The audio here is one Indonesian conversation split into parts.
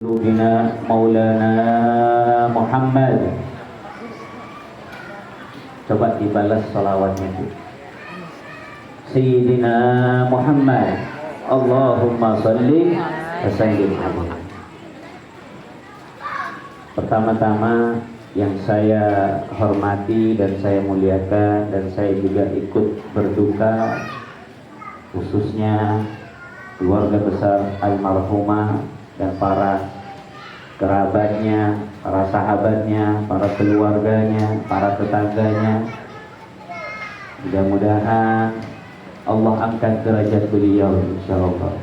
Sayyidina Maulana Muhammad. Coba dibalas salawatnya itu. Sayyidina Muhammad. Allahumma salli wa sallim alaihi. Pertama-tama yang saya hormati dan saya muliakan dan saya juga ikut berduka khususnya keluarga besar almarhumah dan para kerabatnya, para sahabatnya, para keluarganya, para tetangganya. Mudah-mudahan Allah angkat derajat beliau insyaallah.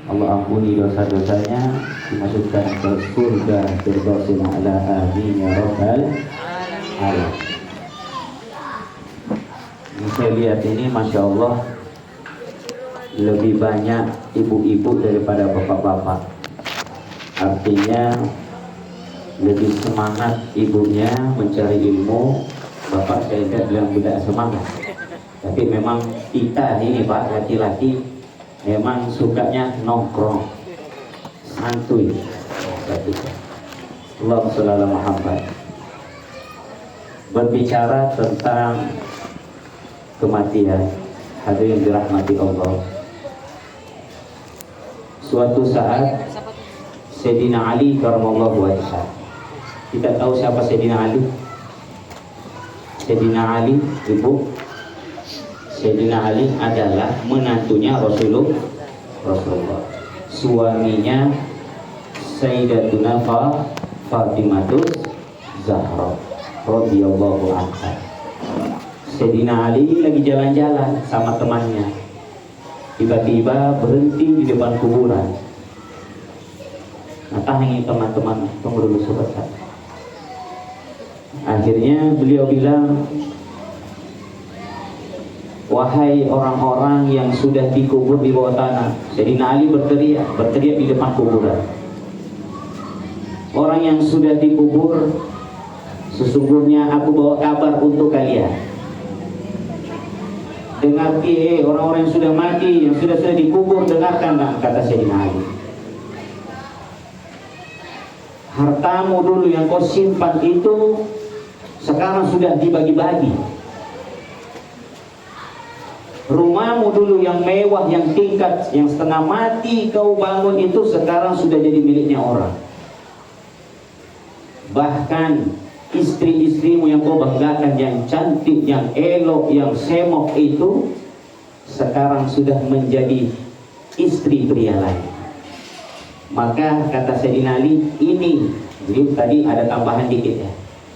Allah ampuni dosa-dosanya, dimasukkan ke surga firdausil a'la, amin ya rabbal alamin. Ini saya lihat ini masya Allah lebih banyak ibu-ibu daripada bapak-bapak. Artinya lebih semangat ibunya mencari ilmu. Bapak saya tidak bilang tidak semangat, tapi memang kita ini Pak laki-laki memang sukanya nongkrong santuy. Allahumma sholli ala Muhammad. Berbicara tentang kematian, hadirin dirahmati Allah. Suatu saat Sayyidina Ali karamallahu wajhah. Kita tahu siapa Sayyidina Ali? Sayyidina Ali, ibu. Sayyidina Ali adalah menantunya Rasulullah. Suaminya Sayyidatuna Fatimatus Zahra radhiyallahu anha. Sayyidina Ali lagi jalan-jalan sama temannya. Tiba-tiba berhenti di depan kuburan. Nah, tahangi teman-teman, tunggu dulu sebentar. Akhirnya beliau bilang, wahai orang-orang yang sudah dikubur di bawah tanah. Sayyidina Ali berteriak di depan kuburan. Orang yang sudah dikubur, sesungguhnya aku bawa kabar untuk kalian. Dengar orang-orang yang sudah mati, yang sudah dikubur, dengarkanlah, kata Sayyidina Ali. Hartamu dulu yang kau simpan itu sekarang sudah dibagi-bagi. Rumahmu dulu yang mewah, yang tingkat, yang setengah mati kau bangun itu sekarang sudah jadi miliknya orang. Bahkan istri-istrimu yang kau banggakan, yang cantik, yang elok, yang semok itu sekarang sudah menjadi istri pria lain. Maka kata Sayyidina Ali, ini jadi tadi ada tambahan dikit ya.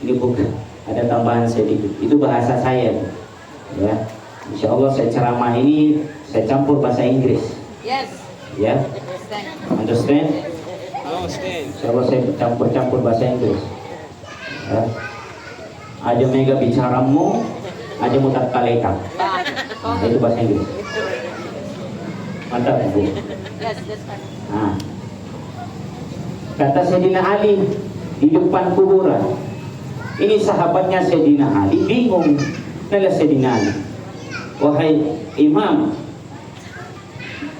Ini bukan, ada tambahan sedikit. Itu bahasa saya. Ya. Insya Allah saya ceramah ini saya campur bahasa Inggris. Yes. Ya. Understand? Insya Allah saya campur bahasa Inggris. Ya. Aja mega bicaramu, aja mutat kaleka. Nah, itu bahasa Inggris. Mantap Bu. Yes, that's fine. Nah. Kata Sayyidina Ali di depan kuburan. Ini sahabatnya Sayyidina Ali bingung. Nala Sayyidina Ali, wahai imam,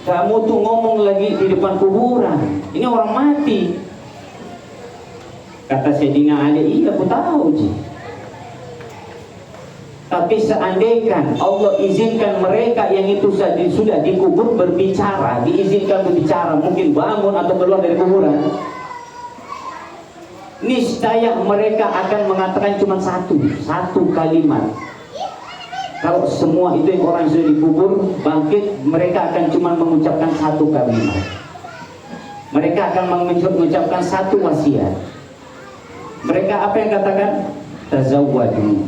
kamu tuh ngomong lagi di depan kuburan. Ini orang mati. Kata Sayyidina Ali, iya aku tahu Ji. Tapi seandainya Allah izinkan mereka yang itu sudah dikubur berbicara, diizinkan berbicara, mungkin bangun atau keluar dari kuburan, niscaya mereka akan mengatakan cuma satu kalimat. Kalau semua itu yang orang sudah dikubur bangkit, mereka akan cuma mengucapkan satu kalimat. Mereka akan mengucapkan satu wasiat. Mereka apa yang katakan? Tazawwadu.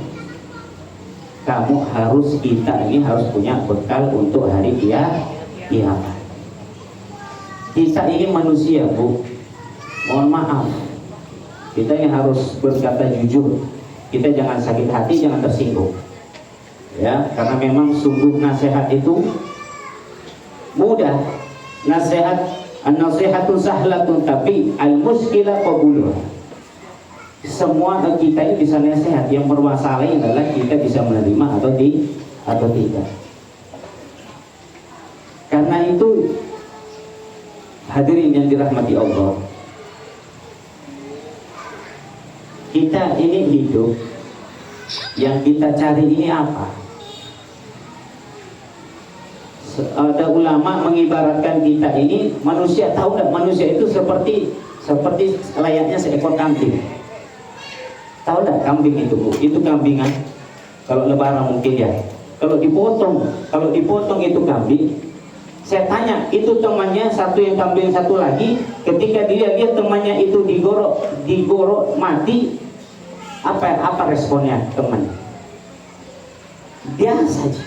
Kamu harus, kita ini harus punya bekal untuk hari kiamat. Kita ini manusia Bu, mohon maaf. Kita yang harus berkata jujur. Kita jangan sakit hati, jangan tersinggung. Ya, karena memang sungguh nasihat itu mudah. An-nasihatun sahlatun, tapi al-muskilah qabuluh. Semua kita ini bisa nasihat, yang bermasalah adalah kita bisa menerima atau tidak. Karena itu hadirin yang dirahmati Allah, kita ini hidup, yang kita cari ini apa? Ada ulama mengibaratkan kita ini manusia, tahu nggak? Manusia itu seperti layaknya seekor kambing. Tahu nggak kambing itu, Bu? Itu kambingan. Kalau lebaran mungkin ya. Kalau dipotong itu kambing. Saya tanya, itu temannya satu yang kambing satu lagi, ketika dia lihat temannya itu digorok mati, apa responnya teman? Biasa aja,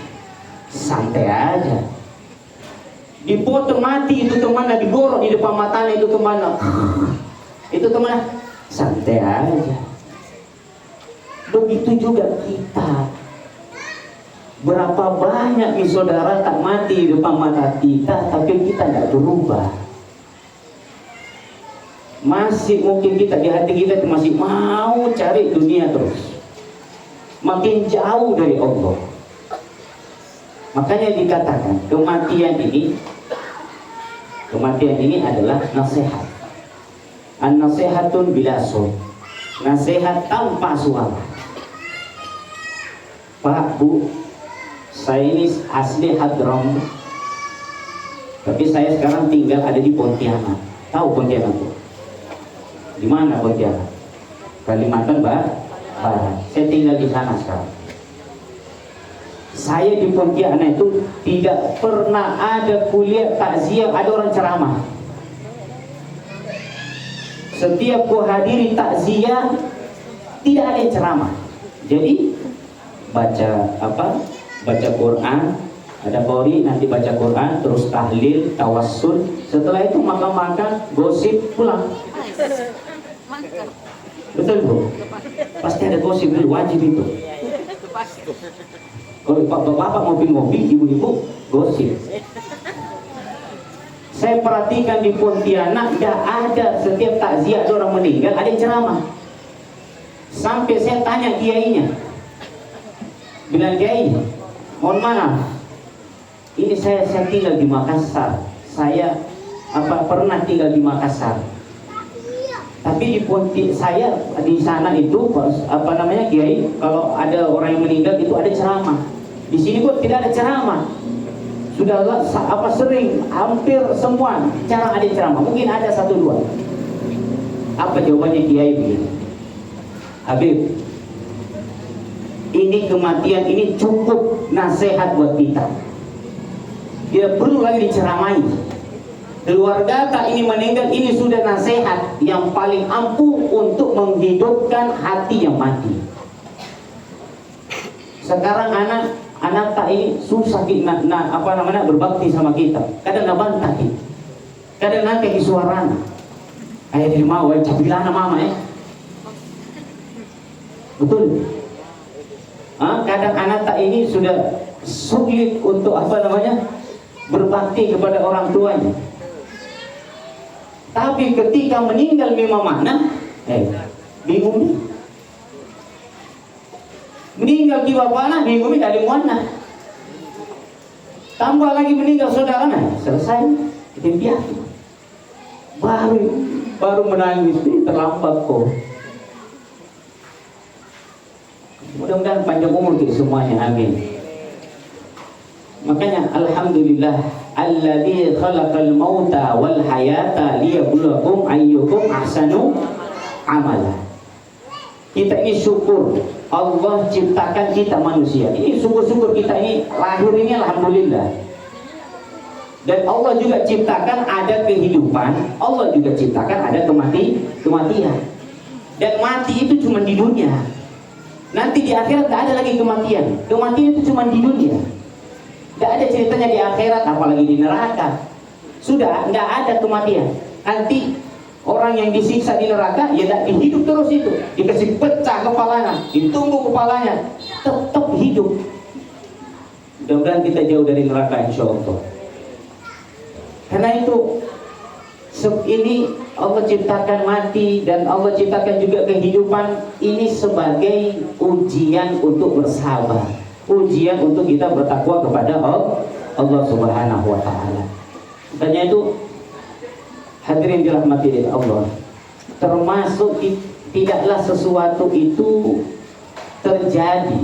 santai aja. Dipotong mati itu temannya, digorok di depan matanya itu temannya, itu temannya santai aja. Begitu juga kita. Berapa banyak nih saudara tak mati di depan mata kita, tapi kita tidak berubah. Masih mungkin kita di hati kita masih mau cari dunia terus, makin jauh dari Allah. Makanya dikatakan kematian ini adalah nasihat. An-nasihatun bila sawt. Nasihat tanpa suara. Pak, Bu, saya ini asli Hadramaut, tapi saya sekarang tinggal ada di Pontianak. Tahu Pontianak, Bu? Di mana Pontianak? Kalimantan Barat. Saya tinggal di sana sekarang. Saya di Pontianak itu tidak pernah ada kuliah takziah, ada orang ceramah. Setiap ku hadiri takziah tidak ada yang ceramah. Jadi baca Quran, ada qori, nanti baca Quran, terus tahlil, tawassul, setelah itu makan gosip, pulang. Betul, Bu? Pasti ada gosip dulu, wajib itu. Kalau bapak ngopi-ngopi, ibu-ibu gosip. Saya perhatikan di Pontianak tidak ada, setiap takziah ada orang meninggal ada yang ceramah. Sampai saya tanya kiainya, bilang, Kiai, mohon maaf, ini saya tinggal di Makassar. Saya pernah tinggal di Makassar. Tapi saya di sana itu Kiai, kalau ada orang yang meninggal itu ada ceramah. Di sini kok tidak ada ceramah. Sudah sering, hampir semua cara ada ceramah. Mungkin ada 1-2. Apa jawabannya Kiai begini? Habib, ini kematian ini cukup nasihat buat kita. Tidak perlu lagi diceramai. Keluarga tak ini meninggal, ini sudah nasihat yang paling ampuh untuk menghidupkan hati yang mati. Sekarang anak tak ini susah berbakti sama kita. Kadang nak bantah kita, kadang nak kayak suaranya. Ayah dia mau, cabilana mama betul. Kadang anak tak ini sudah sulit untuk berbakti kepada orang tuanya. Tapi ketika meninggal memang mana? Bingung nih. Meninggal di bapaknya, bingung nih dari mana? Tambah lagi meninggal saudaranya, selesai. Dia baru menangis, terlambat kok. Mudah-mudahan panjang umur kita semuanya, amin. Makanya alhamdulillah alladzi khalaqal mauta wal hayata liyabluwakum ayyukum ahsanu amala. Kita ini syukur Allah ciptakan kita manusia. Ini syukur kita ini lahir ini alhamdulillah. Dan Allah juga ciptakan ada kehidupan, Allah juga ciptakan ada kematian. Dan mati itu cuma di dunia. Nanti di akhirat tidak ada lagi kematian. Kematian itu cuma di dunia. Tidak ada ceritanya di akhirat, apalagi di neraka. Sudah, tidak ada kematian. Nanti orang yang disiksa di neraka, ya tidak hidup terus itu. Dikasih pecah kepalanya, ditunggu kepalanya, tetap hidup. Mudah-mudahan kita jauh dari neraka, insya Allah. Karena itu, ini Allah ciptakan mati dan Allah ciptakan juga kehidupan ini sebagai ujian untuk bersabar. Ujian untuk kita bertakwa kepada Allah Subhanahu wa Ta'ala. Makanya itu hadirin dirahmati oleh Allah, termasuk tidaklah sesuatu itu terjadi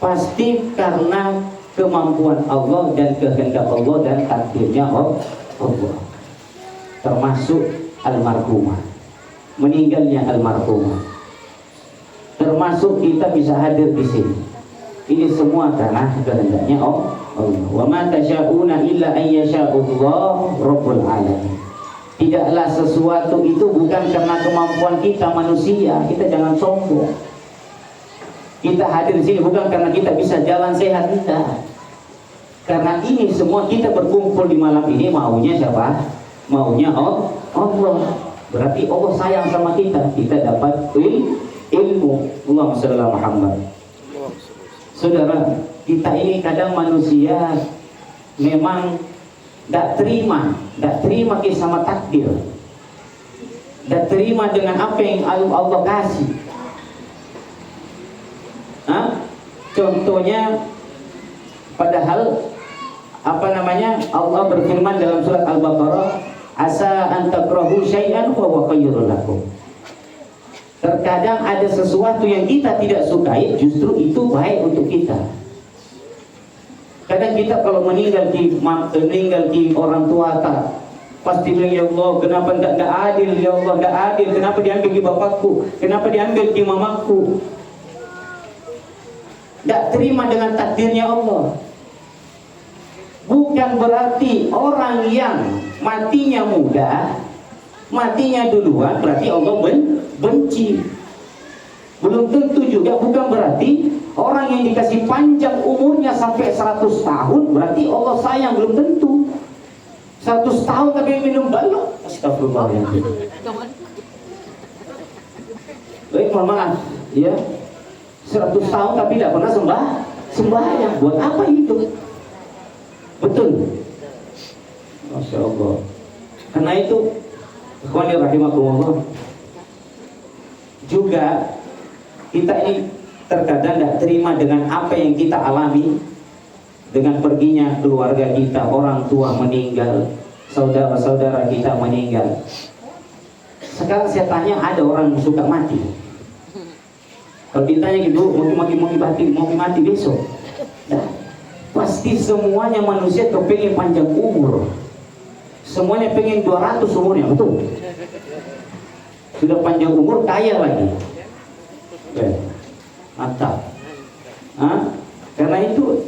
pasti karena kemampuan Allah dan kehendak Allah dan takdirnya Allah. Termasuk almarhumah, meninggalnya almarhumah, termasuk kita bisa hadir di sini. Ini semua karena kehendaknya Allah. Wa ma tasyauna illa an yasha'allahu rabbul alamin. Tidaklah sesuatu itu bukan karena kemampuan kita manusia. Kita jangan sombong. Kita hadir di sini bukan karena kita bisa jalan sehat, tidak. Karena ini semua kita berkumpul di malam ini maunya siapa? Maunya Allah. Berarti Allah sayang sama kita. Kita dapat ilmu. Allahumma shalli ala Muhammad. Saudara, kita ini kadang manusia memang tidak terima sama takdir, tidak terima dengan apa yang Allah kasih. Contohnya, padahal Allah berfirman dalam surat Al-Baqarah, asa an takrahu syai'an wa huwa khairul lakum. Terkadang ada sesuatu yang kita tidak sukai, justru itu baik untuk kita. Kadang kita kalau meninggal di orang tua tak, pasti bilang, ya Allah, kenapa tidak adil, ya Allah, tidak adil, kenapa diambil di bapakku, kenapa diambil di mamaku. Tidak terima dengan takdirnya Allah. Bukan berarti orang yang matinya muda, matinya duluan, berarti Allah benci. Belum tentu juga, bukan berarti orang yang dikasih panjang umurnya sampai 100 tahun berarti Allah sayang, belum tentu. 100 tahun tapi minum balok, astagfirullahaladzim. Baik, mohon maaf, ya. 100 tahun tapi tidak pernah sembahyang. Buat apa itu? Betul. Masya Allah. Karena itu, ikhwani rahimakumullah, juga kita ini terkadang tidak terima dengan apa yang kita alami, dengan perginya keluarga kita, orang tua meninggal, saudara-saudara kita meninggal. Sekarang saya tanya, ada orang yang suka mati? Kalau ditanya gitu, mau mati besok? Nah, pasti semuanya manusia kepengen panjang umur. Semuanya pengen 200 umurnya, betul? Sudah panjang umur, kaya lagi. Mantap. Karena itu,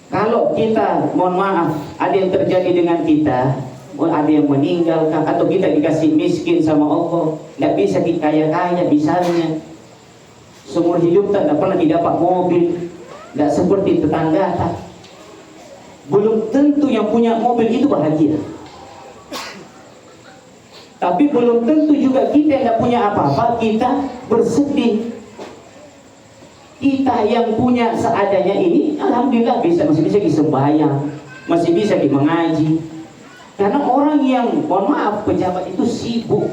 kalau kita, mohon maaf, ada yang terjadi dengan kita, ada yang meninggal, atau kita dikasih miskin sama Allah, tidak bisa dikaya-kaya, misalnya seumur hidup tidak pernah didapat mobil, tidak seperti tetangga. Belum tentu yang punya mobil itu bahagia. Tapi belum tentu juga kita yang tidak punya apa-apa, kita bersedih. Kita yang punya seadanya ini, alhamdulillah masih bisa disembahyang, masih bisa mengaji. Karena orang yang, mohon maaf, pejabat itu sibuk,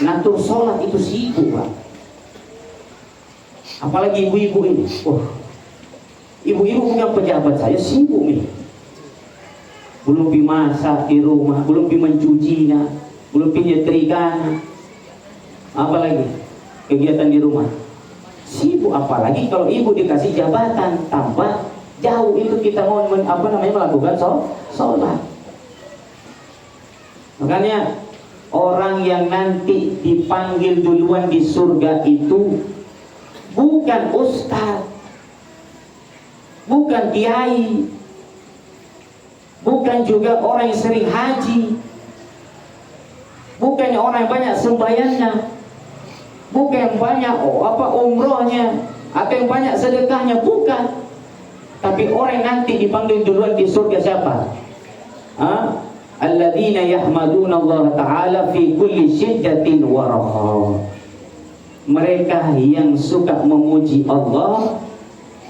ngatur sholat itu sibuk, Pak. Apalagi ibu-ibu ini. Ibu-ibu bukan pejabat, saya sibuk nih. Belum dimasak di rumah, belum mencucinya, belum nyetrikanya. Apalagi kegiatan di rumah. Sibuk, apalagi kalau ibu dikasih jabatan, tambah jauh itu kita mau melakukan sholat. Makanya orang yang nanti dipanggil duluan di surga itu bukan ustaz, bukan kiai, bukan juga orang yang sering haji, bukan orang yang banyak sembahyangnya, bukan yang banyak umrohnya, atau yang banyak sedekahnya, bukan. Tapi orang yang nanti dipanggil duluan di surga siapa? Alladzina yahmaduna Allah Ta'ala fi kulli syiddatin wa raha. Mereka yang suka memuji Allah,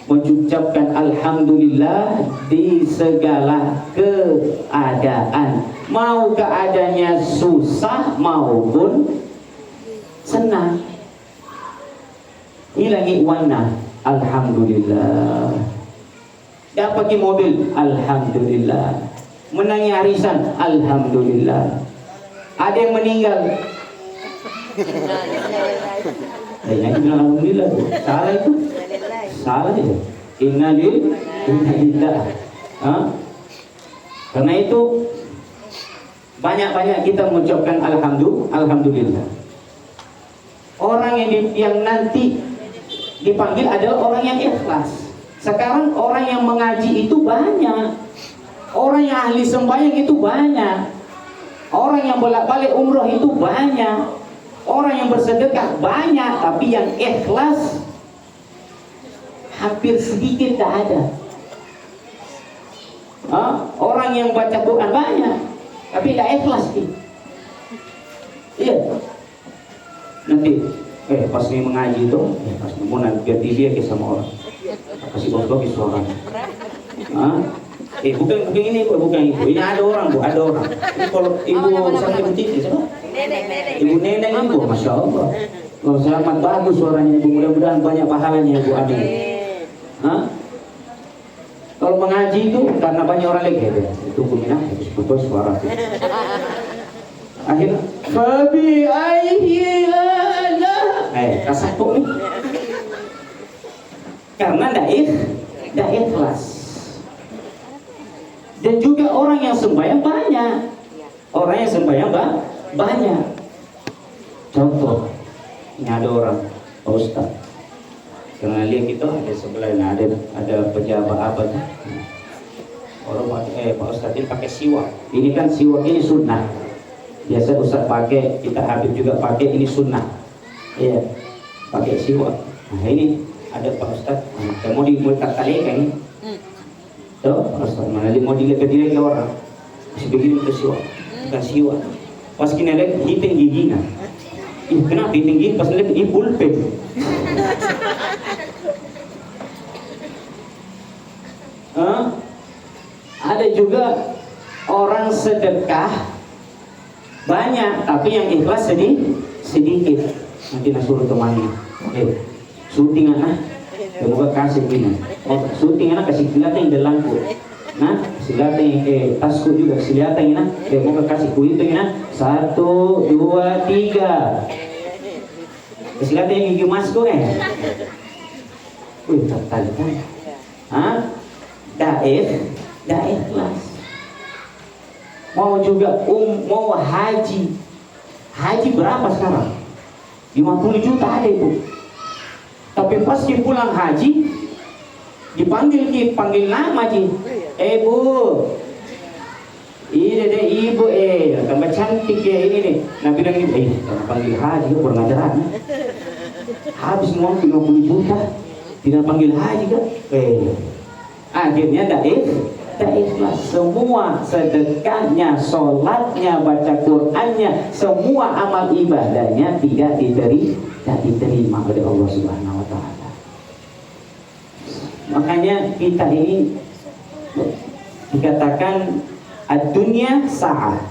mengucapkan alhamdulillah di segala keadaan, mau keadaannya susah maupun senang. Hilangi warna, alhamdulillah. Dapat mobil, alhamdulillah. Menangi arisan, alhamdulillah. Ada yang meninggal, Yang bilang alhamdulillah, salah itu, salah itu. Innalillah. Karena itu banyak-banyak kita mengucapkan alhamdulillah. Orang yang nanti dipanggil adalah orang yang ikhlas. Sekarang orang yang mengaji itu banyak, orang yang ahli sembahyang itu banyak, orang yang bolak-balik umroh itu banyak, orang yang bersedekah banyak, tapi yang ikhlas hampir sedikit tak ada. Orang yang baca Quran banyak, tapi tidak ikhlas. Iya. Nanti, pas ini mengaji itu, pas mau nanti biar dia ke sama orang, kasih bos-bos suara. Bukan ini, bukan ibu. Ini ada orang, Bu, ada orang. Ini kalau ibu sakit betis, siapa? Ibu nenek ibu, masya Allah. Oh, selamat bagus suaranya ibu. Mudah-mudahan banyak pahalanya ibu. Amin. Kalau mengaji itu karena banyak orang lagi itu punya betul suara. Akhirnya Fabi ayyala kasatu nih. Karena tidak ikhlas. Dan juga orang yang sembahyang banyak. Orang yang sembahyang banyak. Contoh, ini ada orang Pak Ustaz. Karena lihat kita ada sebelah ada pejabat apa tuh. Orang Pak Ustaz ini pakai siwak. Ini kan siwak ini sunnah. Biasa Ustaz pakai, kita Habib juga pakai, ini sunnah. Iya, pakai siwak. Nah ini ada Pak Ustaz, mau dikatakan ini. Tuh, Pak Ustaz, mana dia mau dilihat ke diri ke orang. Masih begini ke siwak, bukan siwak. Pas kini ada hitung giginya. Kenapa hitung gigi? Pas lihat ini pulpen. Ada juga orang sedekah banyak, tapi yang ikhlas sedikit. Nanti nak suruh temannya, syuting anak, semoga kasih gini. Syuting anak kasih kelihatan yang dalamku. Nah, kelihatan tasku juga kelihatan anak. Semoga kasih kuitung anak. 1, 2, 3. Kelihatan yang gigi masku tertarik kan? Dah ikhlas. Mau juga mau haji berapa sekarang? 50 juta ada itu. Tapi pas dia pulang haji panggil nama ji. Bu, ini deh ibu tambah cantik ya ini nih. Nah bilang ibu, karena panggil haji kurang ajaran. Habis uang 50 juta, tidak panggil haji kan? Akhirnya tak ikhlas. Semua sedekahnya, sholatnya, baca Qur'annya, semua amal ibadahnya tidak diterima oleh Allah Subhanahu Wa Taala. Makanya kita ini dikatakan ad-dunya sa'ah.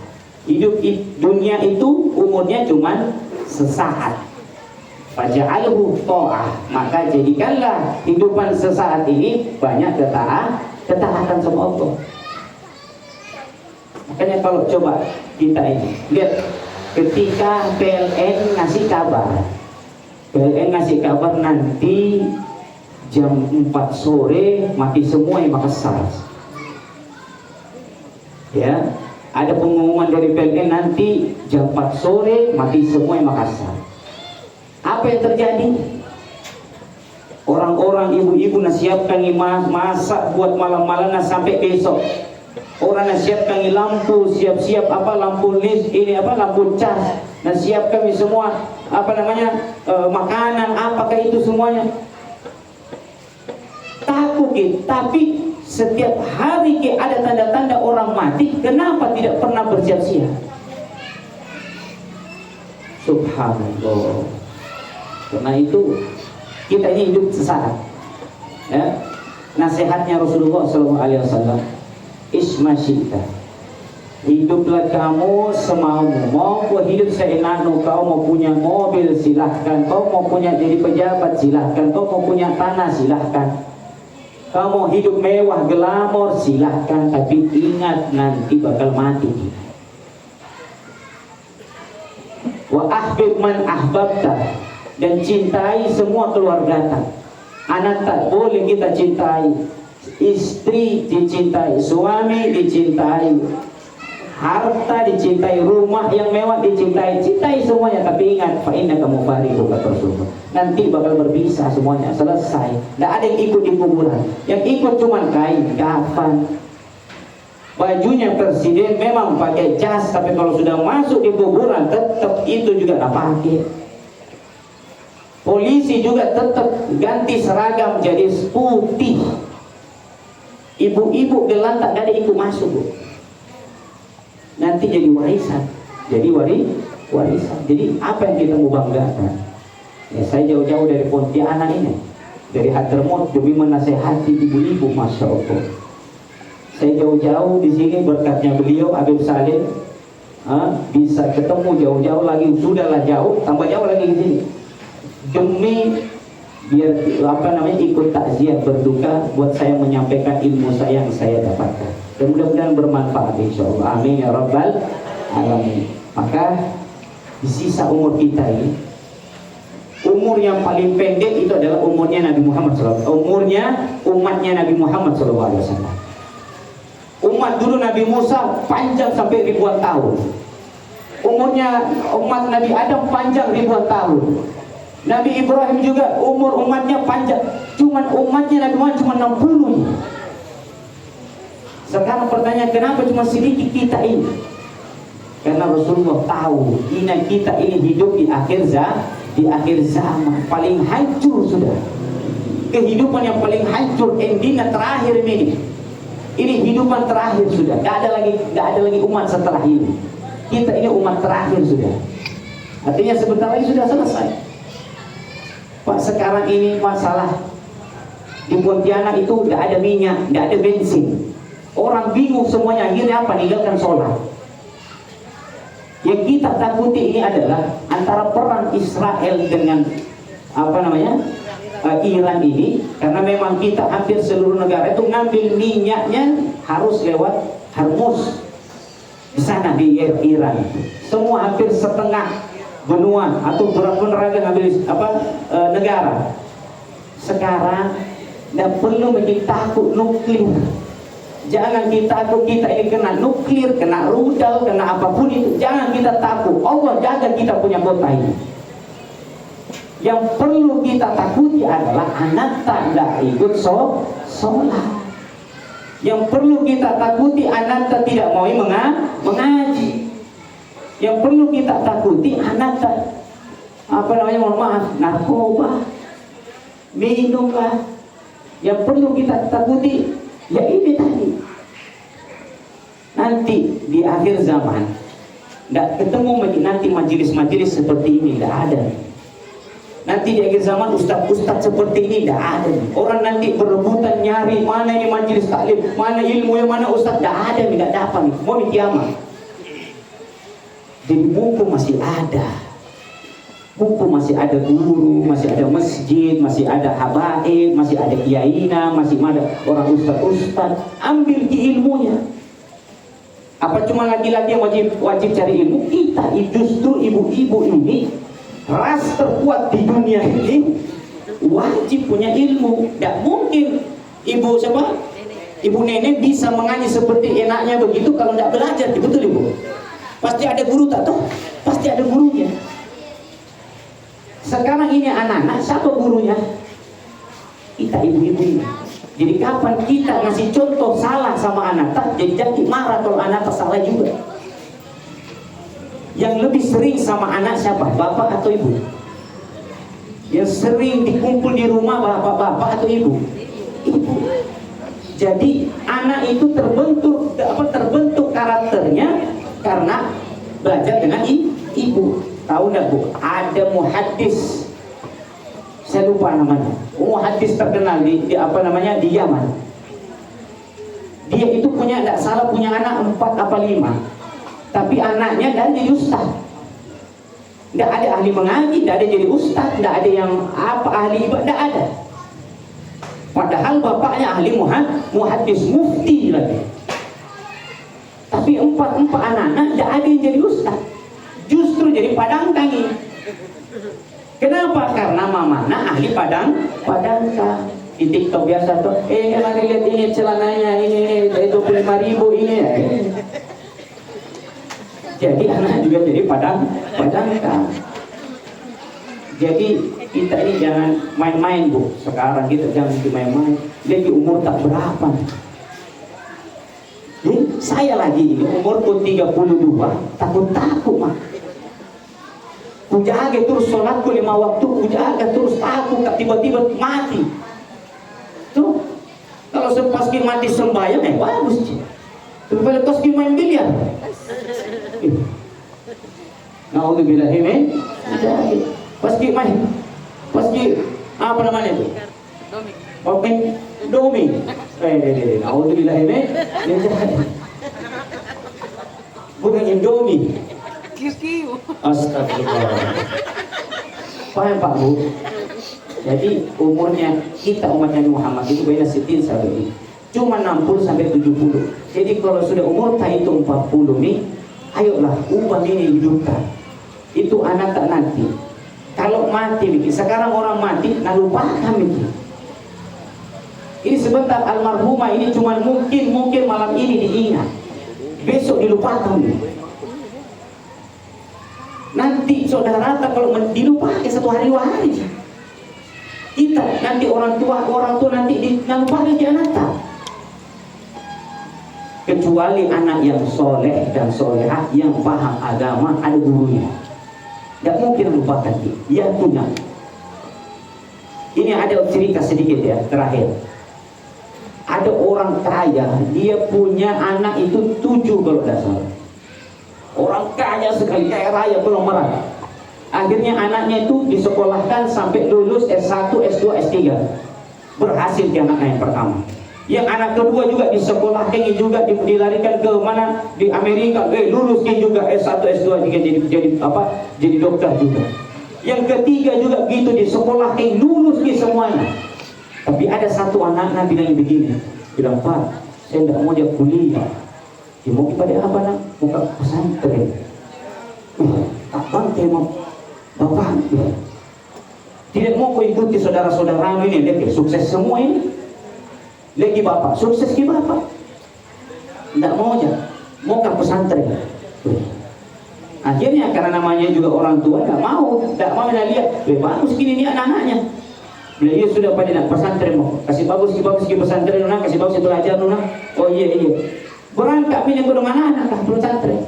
Hidup dunia itu umurnya cuma sesaat. Faja'alhu ta'ah, maka jadikanlah hidupan sesaat ini banyak ketaatan sama Allah. Makanya kalau coba kita ini lihat ketika PLN ngasih kabar nanti jam 4 sore mati semua yang Makassar. Ya, ada pengumuman dari PLN nanti jam 4 sore mati semua yang Makassar. Apa yang terjadi? Orang-orang ibu-ibu nasiapkan masak buat malam-malam sampai besok. Orang nasiapkan lampu, siap-siap lampu list ini lampu cas. Nasiapkan semua makanan apakah itu semuanya. Takut tapi setiap hari ada tanda-tanda orang mati, kenapa tidak pernah bersiap-siap? Subhanallah. Karena itu kita ini hidup sesaat. Ya. Nasihatnya Rasulullah SAW, Isma syita, hiduplah kamu semaumu. Mau kau hidup seenakmu, kau mau punya mobil silahkan, kau mau punya jadi pejabat silahkan, kau mau punya tanah silahkan, kau mau hidup mewah glamor silahkan, tapi ingat nanti bakal mati. Wa ahbib man ahbabta, dan cintai semua keluarga. Anak tak boleh kita cintai, istri dicintai, suami dicintai, harta dicintai, rumah yang mewah dicintai, cintai semuanya. Tapi ingat, fa innaka mufariqu, kata Rasulullah, nanti bakal berpisah semuanya, selesai. Tidak ada yang ikut di kuburan. Yang ikut cuma kain, kafan. Bajunya presiden memang pakai jas, tapi kalau sudah masuk di kuburan tetap itu juga tidak pakai. Polisi juga tetap ganti seragam jadi putih. Ibu-ibu gelantak tidak ada ikut masuk, Bu. Nanti jadi warisan, jadi warisan. Jadi apa yang kita mau banggakan? Ya, saya jauh-jauh dari Pontianak ini, dari Hadramaut demi menasehati ibu-ibu, masya Allah. Saya jauh-jauh di sini berkatnya beliau Habib Salim, bisa ketemu jauh-jauh lagi, sudahlah jauh, tambah jauh lagi di sini. Demi biar ikut takziah berduka buat saya menyampaikan ilmu saya yang saya dapatkan. Dan mudah-mudahan bermanfaat insyaallah. Amin ya rabbal alamin. Maka di sisa umur kita ini, umur yang paling pendek itu adalah umurnya Nabi Muhammad SAW. Umurnya umatnya Nabi Muhammad SAW. Umat dulu Nabi Musa panjang sampai ribuan tahun. Umurnya umat Nabi Adam panjang ribuan tahun. Nabi Ibrahim juga umur umatnya panjang. Cuman umatnya Nabi Muhammad cuma 60. Sekarang pertanyaan, kenapa cuma sedikit kita ini? Karena Rasulullah tahu kita ini hidup di akhir zaman, paling hancur sudah. Kehidupan yang paling hancur, endingnya terakhir ini. Ini hidupan terakhir sudah. Tidak ada lagi umat setelah ini. Kita ini umat terakhir sudah. Artinya sebentar lagi sudah selesai. Pak, sekarang ini masalah di Pontianak itu tidak ada minyak, tidak ada bensin. Orang bingung semuanya, akhirnya apa? Ninggalkan sholat. Yang kita takuti ini adalah antara perang Israel dengan Iran ini, karena memang kita hampir seluruh negara itu ngambil minyaknya harus lewat Hormuz di sana di Iran. Semua hampir setengah benua atau berapa ngambil negara. Sekarang tidak perlu menjadi takut nuklir. Jangan kita takut kita ini kena nuklir, kena rudal, kena apapun itu. Jangan kita takut. Allah jaga kita punya kota ini. Yang perlu kita takuti adalah anak tidak ikut sholat. Yang perlu kita takuti anak tidak mau mengaji. Yang perlu kita takuti anak mohon maaf, narkoba, minumlah. Yang perlu kita takuti ya ini tadi. Nanti di akhir zaman tidak ketemu nanti majelis-majelis seperti ini, tidak ada. Nanti di akhir zaman ustaz-ustaz seperti ini tidak ada. Orang nanti berebutan nyari mana ini majelis taklim, mana ilmu yang mana ustaz, tidak ada, tidak dapat. Mau di kiamat. Jadi buku masih ada, buku masih ada, guru masih ada, masjid masih ada, habaib masih ada, kiaina masih ada, orang ustaz. Ambil di ilmunya. Apa cuma laki-laki yang wajib cari ilmu? Kita justru ibu-ibu ini ras terkuat di dunia ini wajib punya ilmu. Tidak mungkin ibu nenek bisa mengaji seperti enaknya begitu kalau tidak belajar. Betul ibu? Pasti ada guru, tak tahu? Pasti ada gurunya. Sekarang ini anak-anak, siapa gurunya? Kita ibu-ibu ini. Jadi kapan kita ngasih contoh salah sama anak, tak jadi marah kalau anak salah juga. Yang lebih sering sama anak siapa? Bapak atau ibu? Yang sering dikumpul di rumah bapak atau ibu? Ibu. Jadi anak itu terbentuk karakternya karena belajar dengan ibu. Tahu enggak Bu? Ada muhaddis, saya lupa namanya, muhaddis terkenal di Yaman. Dia itu punya anak 4 apa 5, tapi anaknya tidak jadi ustaz. Tidak ada ahli mengaji, tidak ada jadi ustaz, tidak ada yang ahli ibadah, tidak ada. Padahal bapaknya ahli muhaddis, mufti lagi. Tapi 4 anak-anak tidak ada yang jadi ustaz. Justru disuruh jadi padangkang ini. Kenapa? Karena mamana ahli padangkang. Di TikTok biasa tuh, mari lihat ini celananya, ini 25.000 ini. Jadi anak juga jadi padangkang. Jadi kita ini jangan main-main Bu. Sekarang kita jangan main-main. Dia di umur tak berapa. Saya lagi ini umurku 32, takut mah. Kujaga terus sholatku 5 waktu, kujaga terus takut tiba-tiba mati. Tuh, kalau pas mati sembahyang bagus sih. Tapi pas main biliar. Naudzubillah min. Pas main, apa namanya itu? Domi. Naudzubillah min. Bukan Indomie. Kiu. Astagfirullah. Paham Pak Bu? Jadi umurnya kita umat Nabi Muhammad itu beda setin sampai ini. Cuma 60 sampai 70. Jadi kalau sudah umur tak itu 40 nih, ayolah ubah ini hidupkan. Itu anak tak nanti. Kalau mati, sekarang orang mati, nah lupakan ini. Ini sebentar almarhumah ini cuma mungkin malam ini diingat. Besok dilupakan. Nanti saudara kalau dilupakan satu hari 2 hari. Kita nanti orang tua nanti dilupakan di anak. Kecuali anak yang soleh dan solehah yang paham agama, ada gurunya. Tidak mungkin lupakan dia. Dia punya. Ini ada cerita sedikit ya terakhir. Ada orang kaya, dia punya anak itu 7 kalau tidak salah. Orang kaya sekali, kaya raya belum merah. Akhirnya anaknya itu disekolahkan sampai lulus S1, S2, S3. Berhasil dia anaknya yang pertama. Yang anak kedua juga disekolahkan juga dilarikan ke mana? Di Amerika. Lulus dia juga S1, S2 jadi dokter juga. Yang ketiga juga begitu disekolahkan, lulus dia semuanya. Tapi ada satu anak bilang begini, bilang Pak, saya tidak mau dia kuliah. Dia mau kepada apa nak? Mau ke pesantren. Abang mau bapak ya. Tidak mau kau ikuti saudara-saudara ini, lihat sukses semua ini. Lagi bapak, sukses ke bapak. Tidak mau aja, mau ke pesantren. Akhirnya karena namanya juga orang tua, tidak mau lihat. Bagus gini nih anak-anaknya. Bila ia sudah pada nak pesantren mau kasih bagus ke pesantren nak, kasih bagus belajar nak. Oh iya. Berangkat pindah ke rumah anak pesantren.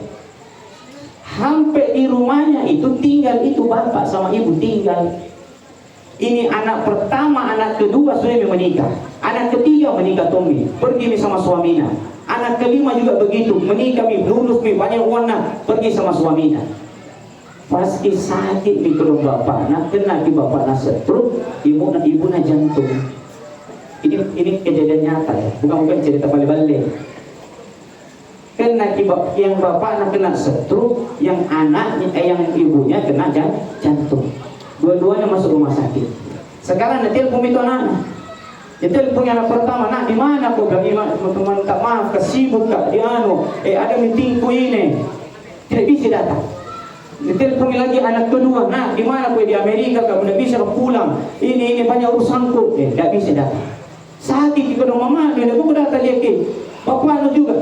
Sampai di rumahnya itu tinggal itu bapak sama ibu tinggal. Ini anak pertama, anak kedua sudah menikah. Anak ketiga menikah Tommy, pergi sama suaminya. Anak kelima juga begitu, menikah lulus banyak warna, pergi sama suaminya. Pasti sakit di kalau bapak nak kena di bapak nak stroke, ibu nak jantung. Ini kejadian nyata ya, bukan cerita balik-balik. Kena yang bapak nak kena stroke, yang anaknya yang ibunya kena jantung. Dua-duanya masuk rumah sakit. Sekarang nanti telepon itu anak. Telepon anak pertama, nak di mana kau bilang teman tak maaf, kesibuk kak di ada meetingku ini, tidak bisa datang. Ditelepon lagi anak kedua, nah di mana kau di Amerika, kamu tidak bisa pulang. Ini banyak urusanku, tidak bisa datang. Sakit di rumah mama, dia tidak datang lihat bapak juga.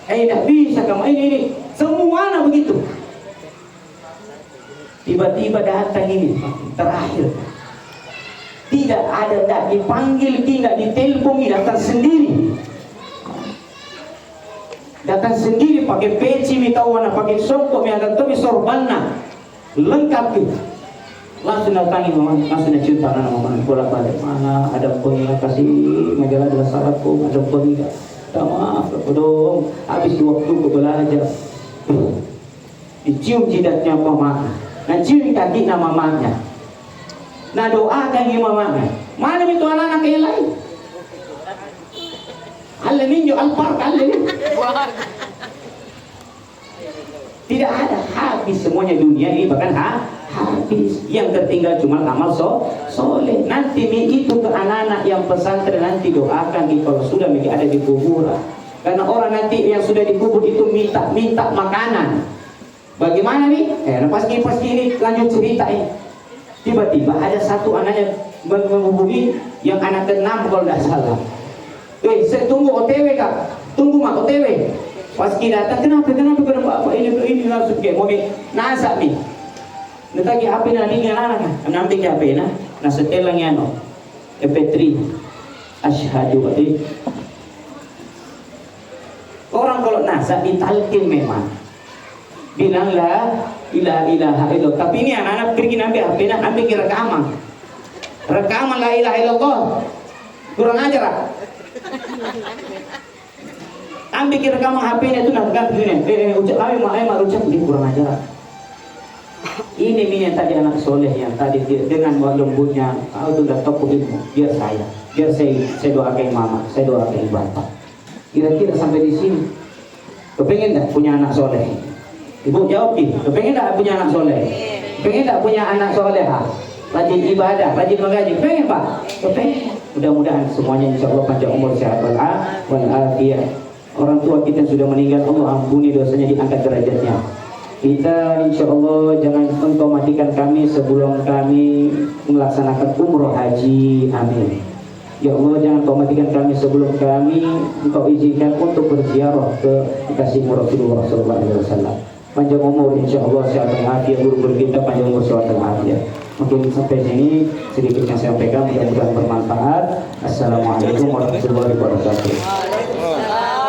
Tidak bisa kamu ini semua anak begitu. Tiba-tiba datang ini terakhir. Tidak ada, tidak dipanggil, tidak ditelepon, datang sendiri. Datang sendiri pakai peci, warna pakai songkok, ada topi sorbanna, lengkap gitu. Langsung datangi mama, langsung cerita anak mama, bolak balik mana ada pengilah kasih majalah adalah syaratku, ada pengilah. Maaf, dong, habis waktu ku belajar. Dicium jidatnya mama, nah cium kaki nama mamanya. Nah doakan mamanya. Mana itu anak-anak yang lain? Allah ninjo alpar kalian. Tidak ada, habis semuanya dunia ini bahkan habis. Yang tertinggal cuma amal soleh. Nanti itu ke anak-anak yang pesantren nanti doakan kalau sudah ada di kuburan. Karena orang nanti yang sudah dikubur itu minta makanan. Bagaimana nih? Pas ini lanjut cerita ini. Tiba-tiba ada satu anaknya menghubungi yang anak ke-6 kalau tidak salah. Saya tunggu OTW kak, tunggu mak OTW. Pas kita datang, kenapa Pak ini langsung kayak mau nasa nih. Netagi HP na ning anak, nampi HP na, nasa telang yan o. MP3. Asyhadu ati. Orang kalau nasa ditalkin memang. Bilanglah ilaha illallah. Tapi ini anak-anak pergi nampi HP na, ambil rekaman. Rekaman la ilaha illallah. Kurang ajar ah. Ambil rekaman HP-nya itu nak gini. Ucap ayo ucap dia kurang ajar. Ini yang tadi anak soleh yang tadi dengan lembutnya, itu udah toko ilmu. Biar saya doakan mama, saya doakan bapak. Kira-kira sampai di sini, kepengen tak punya anak soleh? Ibu jawab nih, kepengen tak punya anak soleh? Pengen tak punya anak soleh? Rajin ibadah, rajin mengaji, pengen pak? Kepengen. Mudah-mudahan semuanya insya Allah panjang umur sehat walafiat. Orang tua kita sudah meninggal, Allah ampuni dosanya, diangkat derajatnya. Kita insya Allah jangan engkau matikan kami sebelum kami melaksanakan umroh haji, amin. Ya Allah jangan engkau matikan kami sebelum kami engkau izinkan untuk berziarah ke kekasihmu Rasulullah SAW. Panjang umur insya Allah sehat walafiat, guru-guru kita panjang umur sehat walafiat. Mungkin sampai sini sedikit yang saya sampaikan, mudah-mudahan bermanfaat. Assalamualaikum warahmatullahi wabarakatuh.